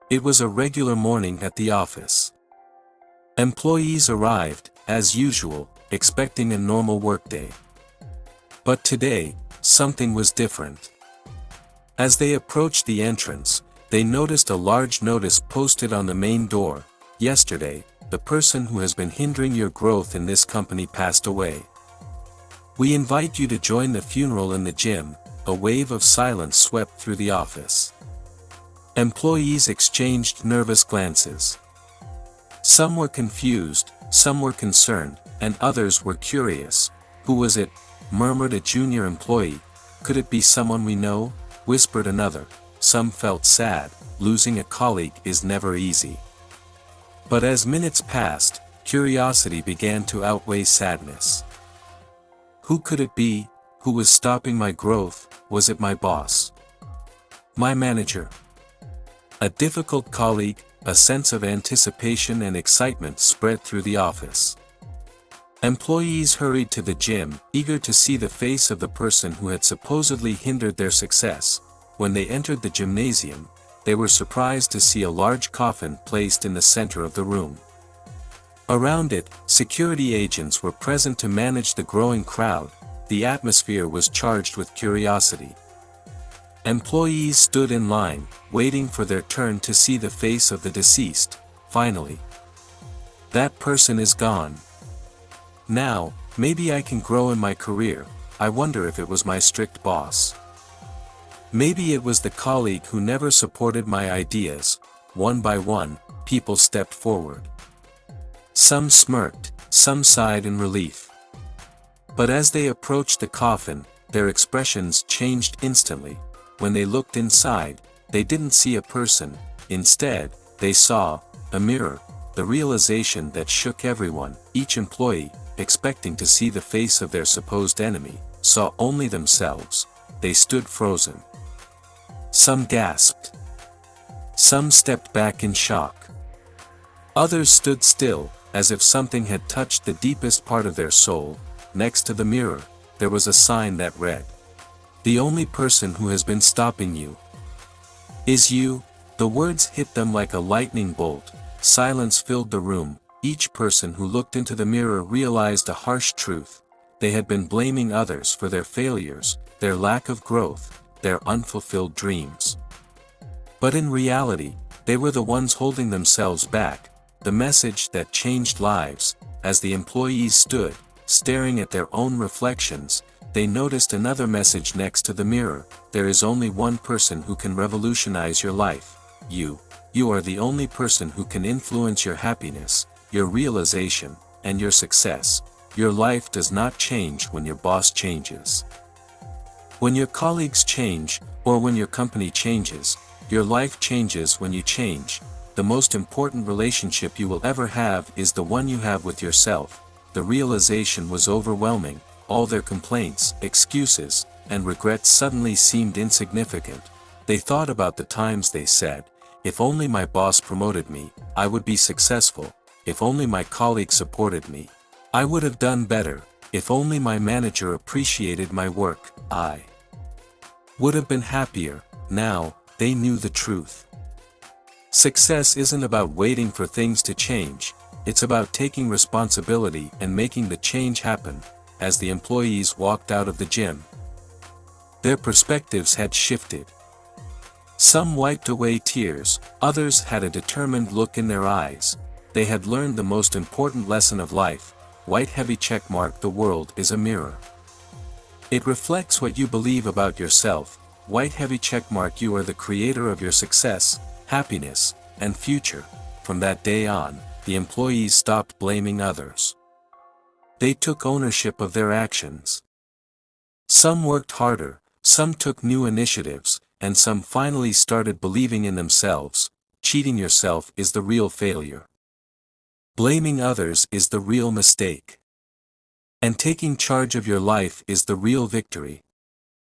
It was a regular morning at the office. Employees arrived, as usual, expecting a normal workday. But today, something was different. As they approached the entrance, they noticed a large notice posted on the main door. Yesterday, the person who has been hindering your growth in this company passed away. We invite you to join the funeral in the gym. A wave of silence swept through the office. Employees exchanged nervous glances. Some were confused, some were concerned, and others were curious. "Who was it?" murmured a junior employee. "Could it be someone we know?" whispered another. Some felt sad. Losing a colleague is never easy. But as minutes passed, curiosity began to outweigh sadness. Who could it be? Who was stopping my growth? Was it my boss? My manager? A difficult colleague? A sense of anticipation and excitement spread through the office. Employees hurried to the gym, eager to see the face of the person who had supposedly hindered their success. When they entered the gymnasium, they were surprised to see a large coffin placed in the center of the room. Around it, security agents were present to manage the growing crowd. The atmosphere was charged with curiosity. Employees stood in line, waiting for their turn to see the face of the deceased. Finally, that person is gone. Now, maybe I can grow in my career. I wonder if it was my strict boss. Maybe it was the colleague who never supported my ideas. One by one, people stepped forward. Some smirked, some sighed in relief. But as they approached the coffin, their expressions changed instantly. When they looked inside, they didn't see a person. Instead, they saw a mirror. The realization that shook everyone. Each employee, expecting to see the face of their supposed enemy, saw only themselves. They stood frozen. Some gasped. Some stepped back in shock. Others stood still, as if something had touched the deepest part of their soul. Next to the mirror, there was a sign that read, "The only person who has been stopping you is you." The words hit them like a lightning bolt. Silence filled the room. Each person who looked into the mirror realized a harsh truth. They had been blaming others for their failures, their lack of growth, their unfulfilled dreams. But in reality, they were the ones holding themselves back. The message that changed lives. As the employees stood, staring at their own reflections, they noticed another message next to the mirror. There is only one person who can revolutionize your life. You. You are the only person who can influence your happiness, your realization, and your success. Your life does not change when your boss changes. When your colleagues change, or when your company changes, your life changes when you change. The most important relationship you will ever have is the one you have with yourself. The realization was overwhelming. All their complaints, excuses, and regrets suddenly seemed insignificant. They thought about the times they said, "If only my boss promoted me, I would be successful. If only my colleague supported me, I would have done better. If only my manager appreciated my work, I would have been happier." Now, they knew the truth. Success isn't about waiting for things to change. It's about taking responsibility and making the change happen. As the employees walked out of the gym, their perspectives had shifted. Some wiped away tears, others had a determined look in their eyes. They had learned the most important lesson of life. White heavy checkmark: the world is a mirror. It reflects what you believe about yourself. White heavy checkmark: you are the creator of your success, happiness, and future. From that day on, the employees stopped blaming others. They took ownership of their actions. Some worked harder, some took new initiatives, and some finally started believing in themselves. Cheating yourself is the real failure. Blaming others is the real mistake. And taking charge of your life is the real victory.